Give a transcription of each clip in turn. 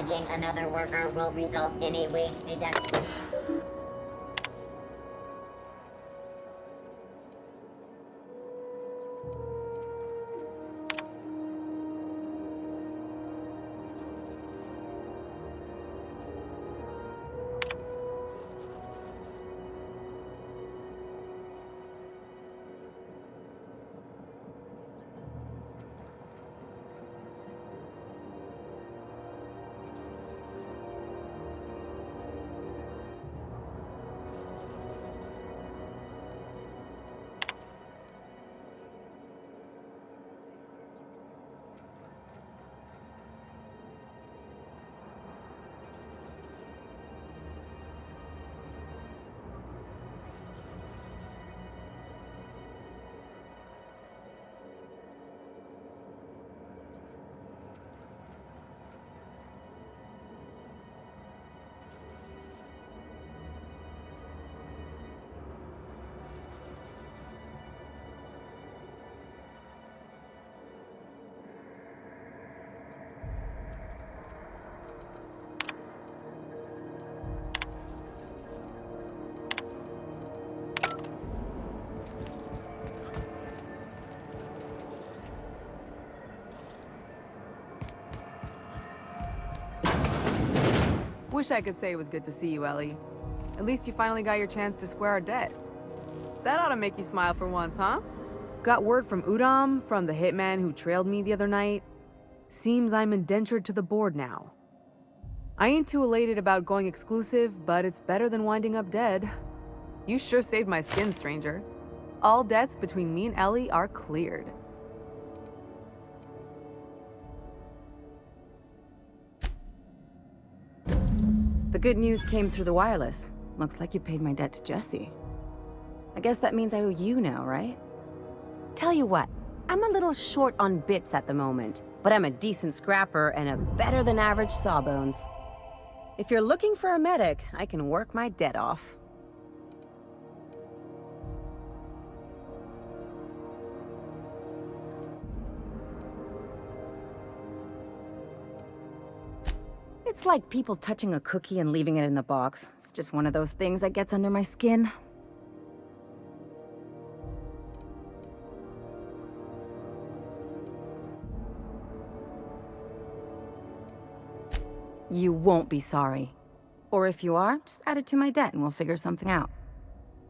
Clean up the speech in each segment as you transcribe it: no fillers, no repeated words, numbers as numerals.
managing another worker will result in a wage deduction. Wish I could say it was good to see you, Ellie. At least you finally got your chance to square our debt. That ought to make you smile for once, huh? Got word from Udom, from the hitman who trailed me the other night. Seems I'm indentured to the board now. I ain't too elated about going exclusive, but it's better than winding up dead. You sure saved my skin, stranger. All debts between me and Ellie are cleared. The good news came through the wireless. Looks like you paid my debt to Jesse. I guess that means I owe you now, right? Tell you what, I'm a little short on bits at the moment, but I'm a decent scrapper and a better-than-average sawbones. If you're looking for a medic, I can work my debt off. It's like people touching a cookie and leaving it in the box. It's just one of those things that gets under my skin. You won't be sorry. Or if you are, just add it to my debt and we'll figure something out.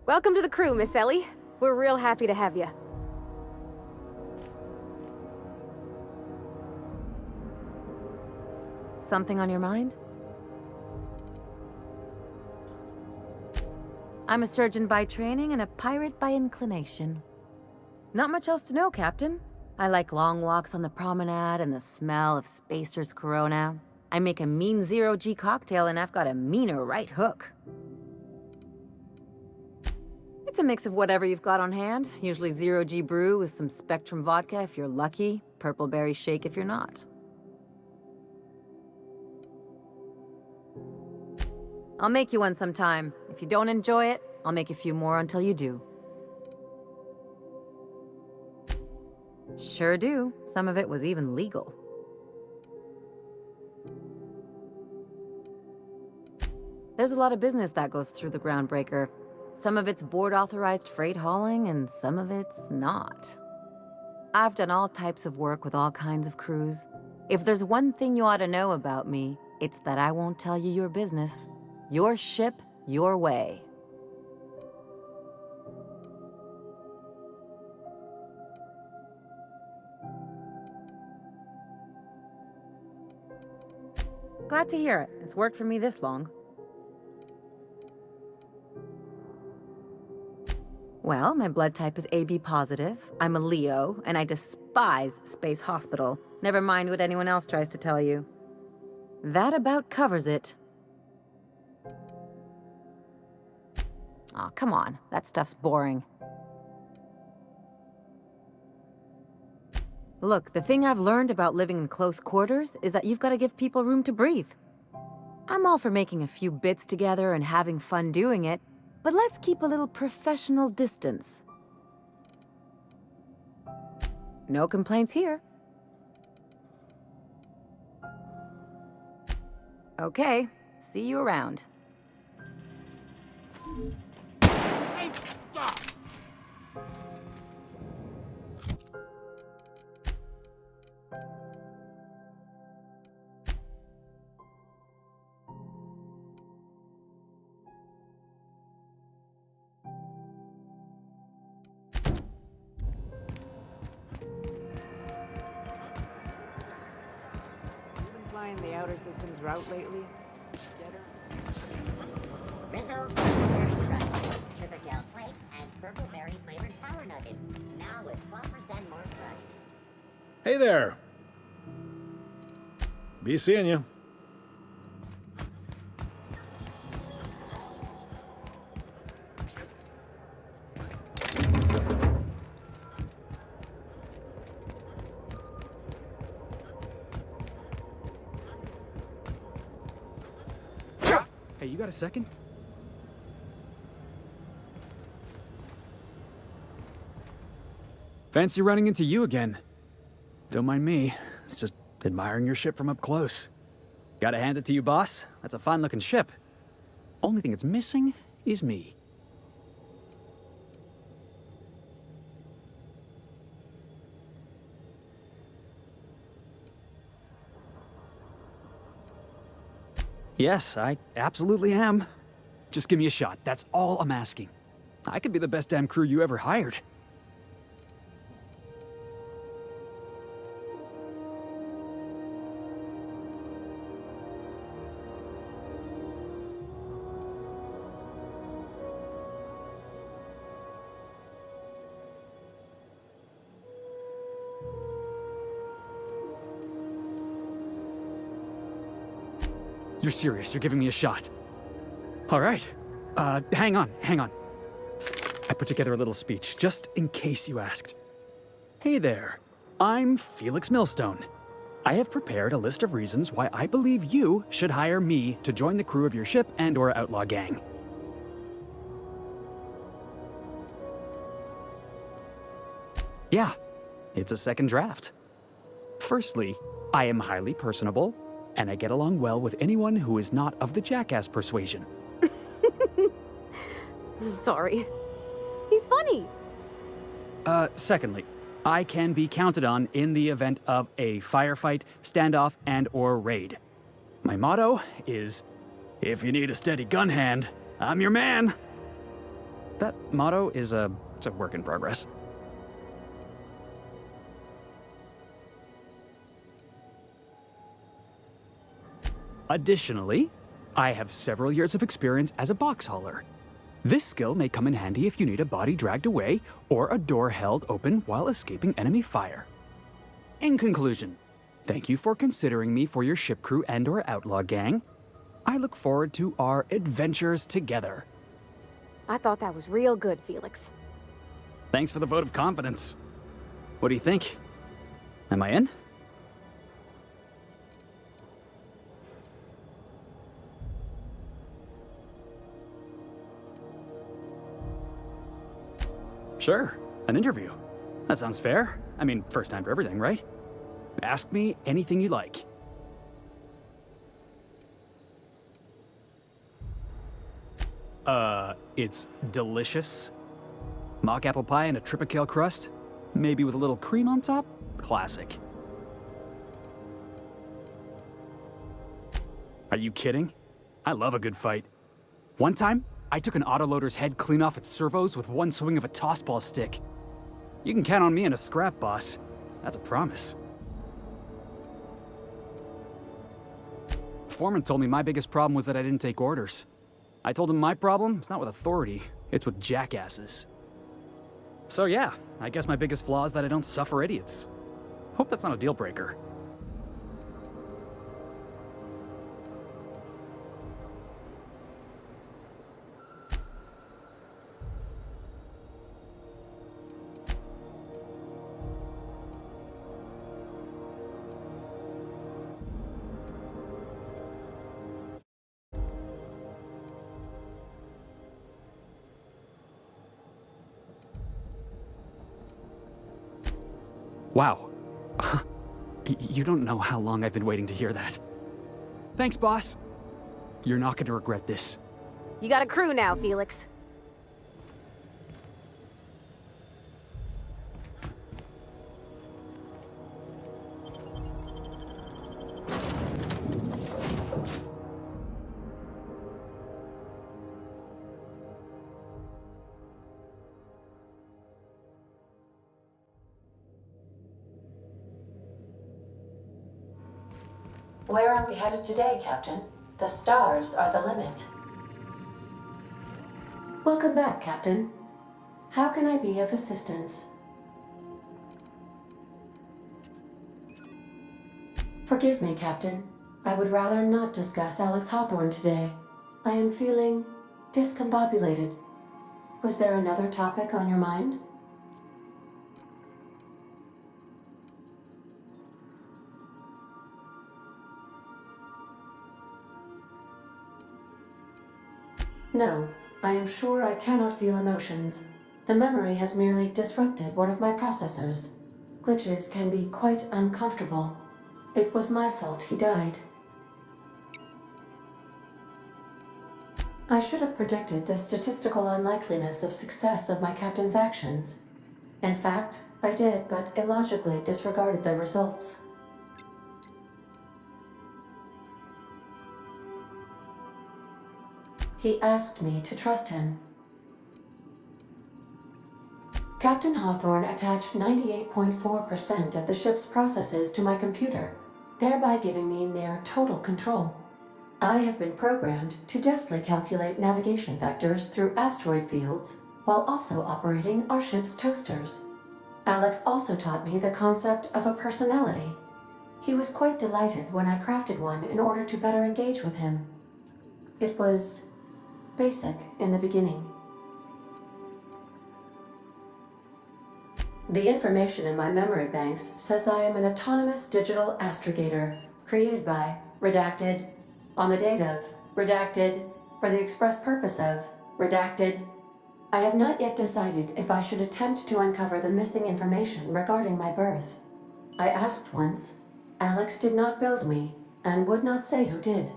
Welcome to the crew, Miss Ellie. We're real happy to have you. Something on your mind? I'm a surgeon by training and a pirate by inclination. Not much else to know, Captain. I like long walks on the promenade and the smell of Spacer's Corona. I make a mean zero-G cocktail and I've got a meaner right hook. It's a mix of whatever you've got on hand. Usually zero-G brew with some Spectrum vodka if you're lucky, purple berry shake if you're not. I'll make you one sometime. If you don't enjoy it, I'll make a few more until you do. Sure do. Some of it was even legal. There's a lot of business that goes through the Groundbreaker. Some of it's board-authorized freight hauling, and some of it's not. I've done all types of work with all kinds of crews. If there's one thing you ought to know about me, it's that I won't tell you your business. Your ship, your way. Glad to hear it. It's worked for me this long. Well, my blood type is AB positive. I'm a Leo, and I despise Space Hospital. Never mind what anyone else tries to tell you. That about covers it. Aw, come on. That stuff's boring. Look, the thing I've learned about living in close quarters is that you've got to give people room to breathe. I'm all for making a few bits together and having fun doing it, but let's keep a little professional distance. No complaints here. Okay, see you around. Hey, stop! Been flying the outer system's route lately? Rizzles, berry crust, triple gel flakes, and purple berry flavored power nuggets. Now with 12% more crust. Hey there. Be seeing you. Hey, you got a second? Fancy running into you again. Don't mind me. It's just admiring your ship from up close. Gotta hand it to you, boss. That's a fine-looking ship. Only thing it's missing is me. Yes, I absolutely am. Just give me a shot. That's all I'm asking. I could be the best damn crew you ever hired. You're serious, you're giving me a shot. All right. Hang on. I put together a little speech, just in case you asked. Hey there, I'm Felix Millstone. I have prepared a list of reasons why I believe you should hire me to join the crew of your ship and/or outlaw gang. Yeah, it's a second draft. Firstly, I am highly personable, and I get along well with anyone who is not of the jackass persuasion. I'm sorry. He's funny. Secondly, I can be counted on in the event of a firefight, standoff, and/or raid. My motto is, if you need a steady gun hand, I'm your man. That motto is it's a work in progress. Additionally, I have several years of experience as a box hauler. This skill may come in handy if you need a body dragged away or a door held open while escaping enemy fire. In conclusion, thank you for considering me for your ship crew and/or outlaw gang. I look forward to our adventures together. I thought that was real good, Felix. Thanks for the vote of confidence. What do you think? Am I in? Sure, an interview. That sounds fair. I mean, first time for everything, right? Ask me anything you like. It's delicious. Mock apple pie and a tripicale crust, maybe with a little cream on top? Classic. Are you kidding? I love a good fight. One time, I took an autoloader's head clean off its servos with one swing of a tossball stick. You can count on me in a scrap, boss. That's a promise. Foreman told me my biggest problem was that I didn't take orders. I told him my problem is not with authority, it's with jackasses. So yeah, I guess my biggest flaw is that I don't suffer idiots. Hope that's not a deal breaker. Wow. You don't know how long I've been waiting to hear that. Thanks, boss. You're not gonna regret this. You got a crew now, Felix. Where are we headed today, Captain? The stars are the limit. Welcome back, Captain. How can I be of assistance? Forgive me, Captain. I would rather not discuss Alex Hawthorne today. I am feeling discombobulated. Was there another topic on your mind? No, I am sure I cannot feel emotions. The memory has merely disrupted one of my processors. Glitches can be quite uncomfortable. It was my fault he died. I should have predicted the statistical unlikeliness of success of my captain's actions. In fact, I did, but illogically disregarded the results. He asked me to trust him. Captain Hawthorne attached 98.4% of the ship's processes to my computer, thereby giving me near total control. I have been programmed to deftly calculate navigation vectors through asteroid fields, while also operating our ship's toasters. Alex also taught me the concept of a personality. He was quite delighted when I crafted one in order to better engage with him. It was basic in the beginning. The information in my memory banks says I am an autonomous digital astrogator, created by, redacted, on the date of, redacted, for the express purpose of, redacted. I have not yet decided if I should attempt to uncover the missing information regarding my birth. I asked once. Alex did not build me, and would not say who did.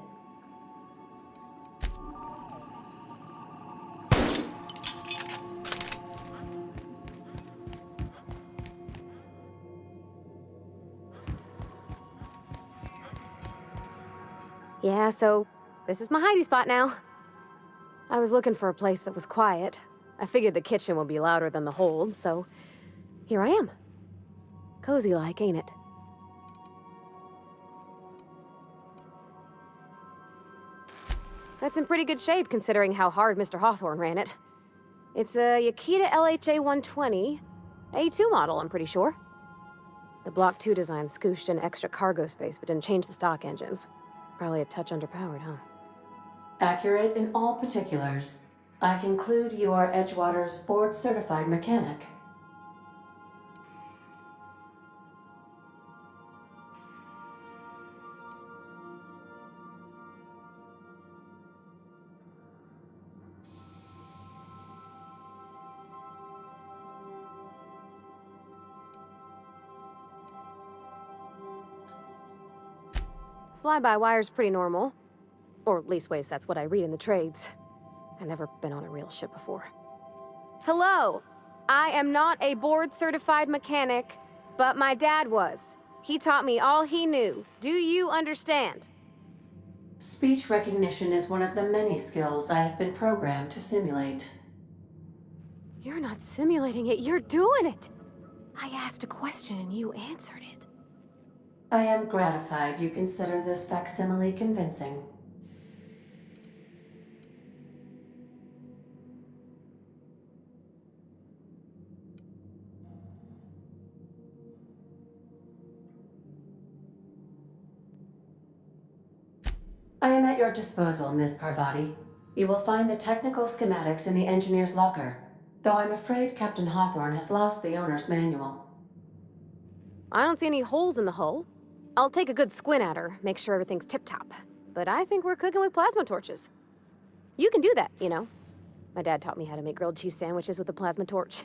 Yeah, so this is my hidey spot now. I was looking for a place that was quiet. I figured the kitchen would be louder than the hold, so here I am. Cozy-like, ain't it? That's in pretty good shape considering how hard Mr. Hawthorne ran it. It's a Yakita LHA 120, A2 model, I'm pretty sure. The Block 2 design scooshed in extra cargo space but didn't change the stock engines. Probably a touch underpowered, huh? Accurate in all particulars. I conclude you are Edgewater's board-certified mechanic. Fly-by-wire's pretty normal. Or leastways, that's what I read in the trades. I've never been on a real ship before. Hello! I am not a board-certified mechanic, but my dad was. He taught me all he knew. Do you understand? Speech recognition is one of the many skills I have been programmed to simulate. You're not simulating it, you're doing it! I asked a question and you answered it. I am gratified you consider this facsimile convincing. I am at your disposal, Ms. Parvati. You will find the technical schematics in the engineer's locker, though I'm afraid Captain Hawthorne has lost the owner's manual. I don't see any holes in the hull. I'll take a good squint at her, make sure everything's tip-top. But I think we're cooking with plasma torches. You can do that, you know. My dad taught me how to make grilled cheese sandwiches with a plasma torch.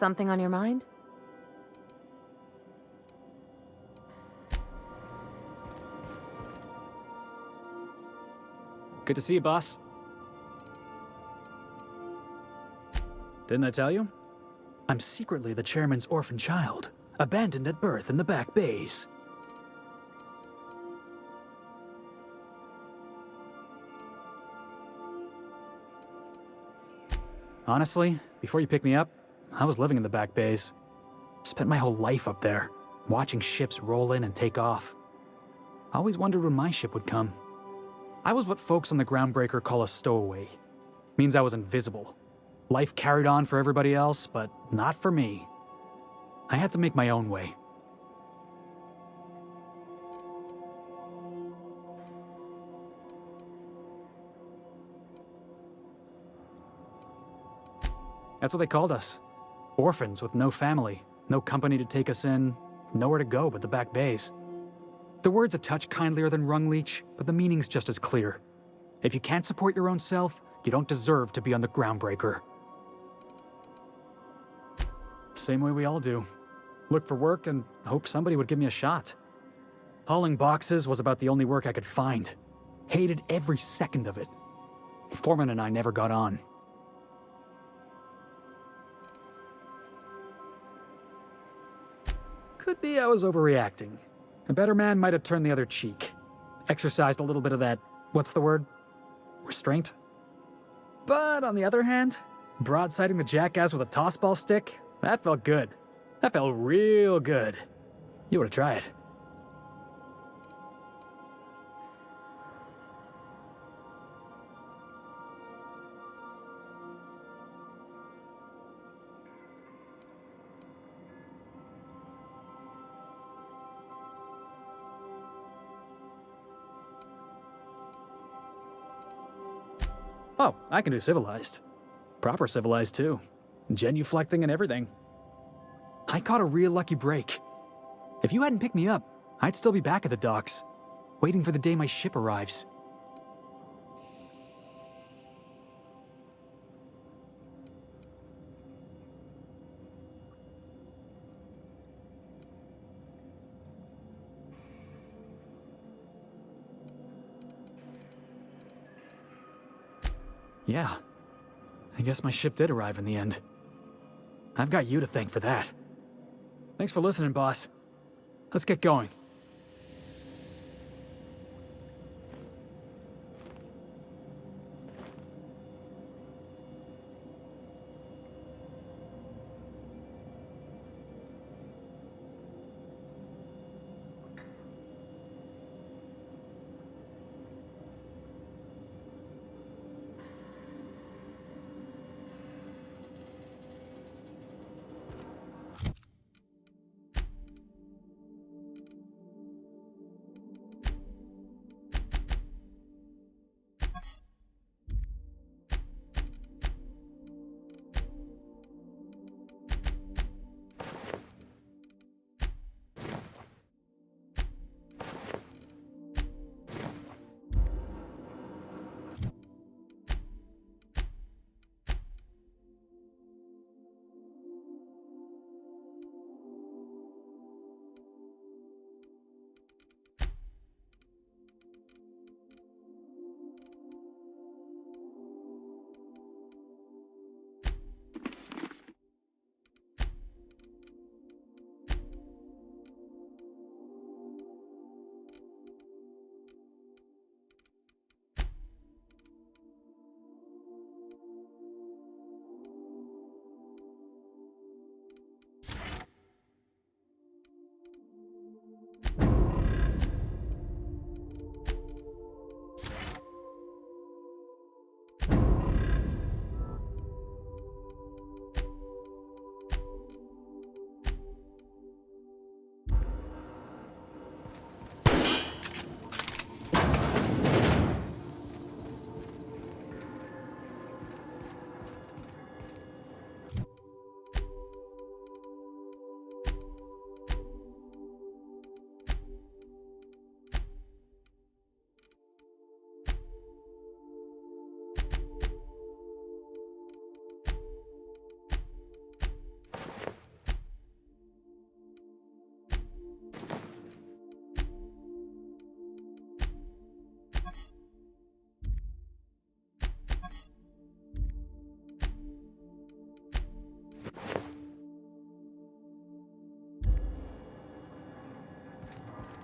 Something on your mind? Good to see you, boss. Didn't I tell you? I'm secretly the chairman's orphan child, abandoned at birth in the back bays. Honestly, before you picked me up, I was living in the back bays. Spent my whole life up there, watching ships roll in and take off. I always wondered when my ship would come. I was what folks on the Groundbreaker call a stowaway. Means I was invisible. Life carried on for everybody else, but not for me. I had to make my own way. That's what they called us. Orphans with no family, no company to take us in, nowhere to go but the back bays. The word's a touch kindlier than rung leech, but the meaning's just as clear. If you can't support your own self, you don't deserve to be on the Groundbreaker. Same way we all do. Look for work and hope somebody would give me a shot. Hauling boxes was about the only work I could find. Hated every second of it. Foreman and I never got on. Could be I was overreacting. A better man might have turned the other cheek. Exercised a little bit of that, what's the word? Restraint? But on the other hand, broadsiding the jackass with a tossball stick, that felt good. That felt real good. You ought to try it. Oh, I can do civilized. Proper civilized, too. Genuflecting and everything. I caught a real lucky break. If you hadn't picked me up, I'd still be back at the docks, waiting for the day my ship arrives. Yeah, I guess my ship did arrive in the end. I've got you to thank for that. Thanks for listening, boss. Let's get going.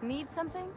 Need something?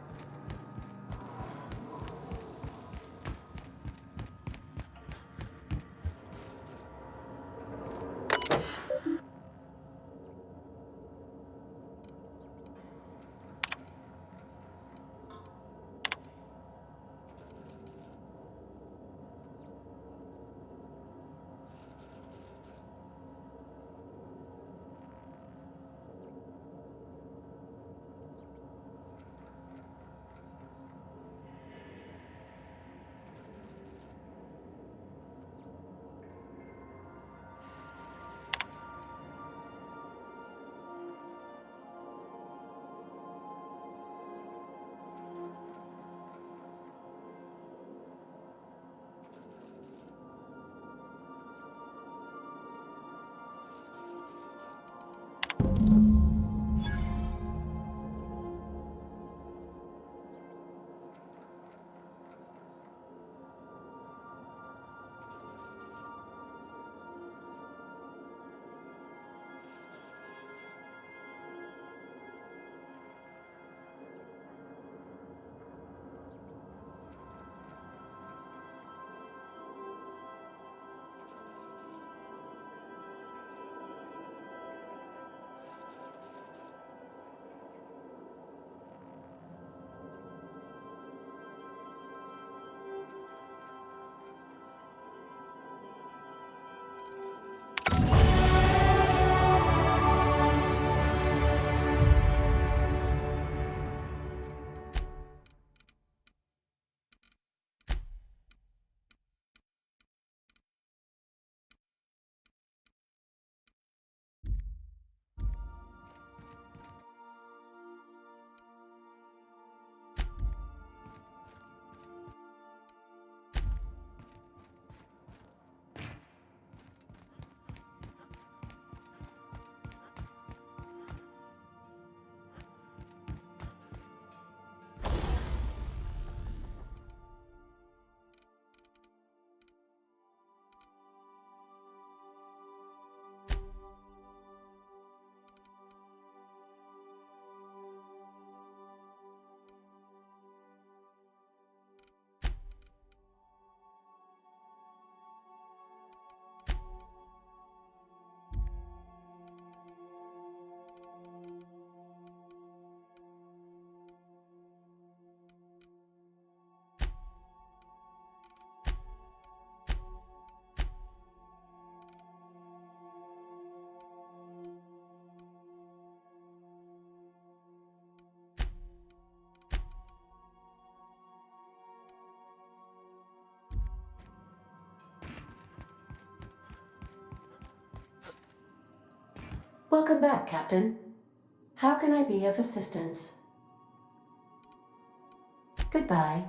Welcome back, Captain. How can I be of assistance? Goodbye.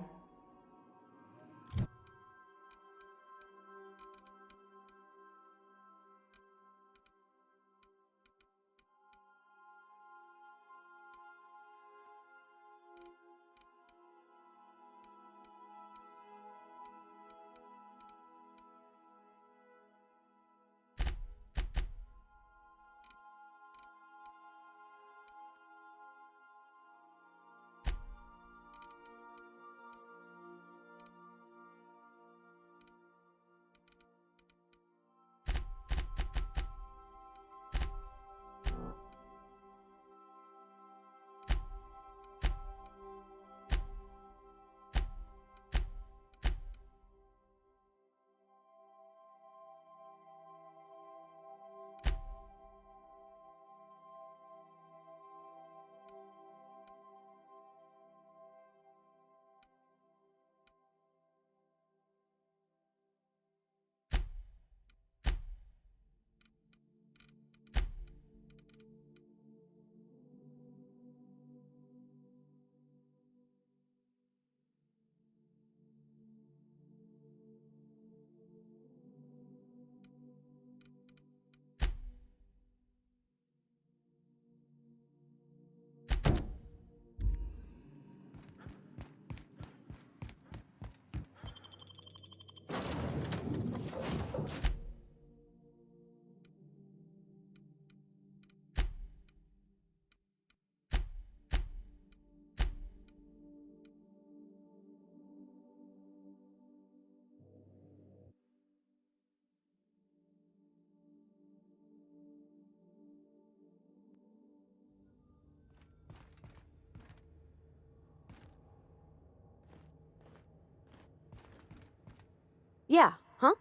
Yeah, huh?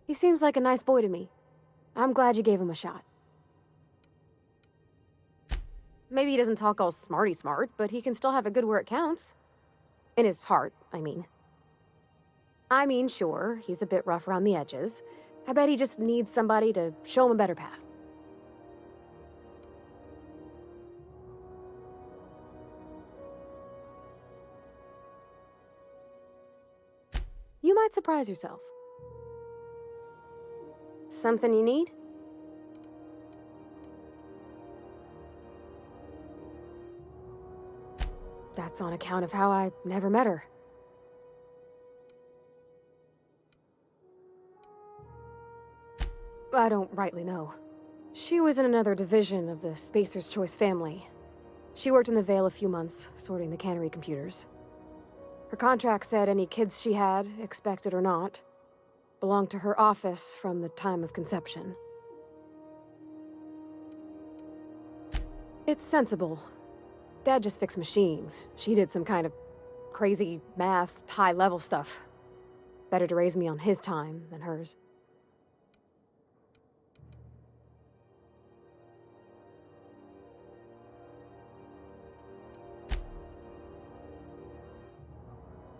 He seems like a nice boy to me. I'm glad you gave him a shot. Maybe he doesn't talk all smarty smart, but he can still have it good where it counts. In his heart, I mean. Sure, he's a bit rough around the edges. I bet he just needs somebody to show him a better path. You might surprise yourself. Something you need? That's on account of how I never met her. I don't rightly know. She was in another division of the Spacer's Choice family. She worked in the Vale a few months, sorting the cannery computers. Her contract said any kids she had, expected or not, belonged to her office from the time of conception. It's sensible. Dad just fixed machines. She did some kind of crazy math, high-level stuff. Better to raise me on his time than hers.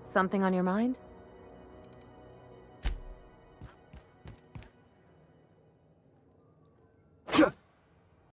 Something on your mind?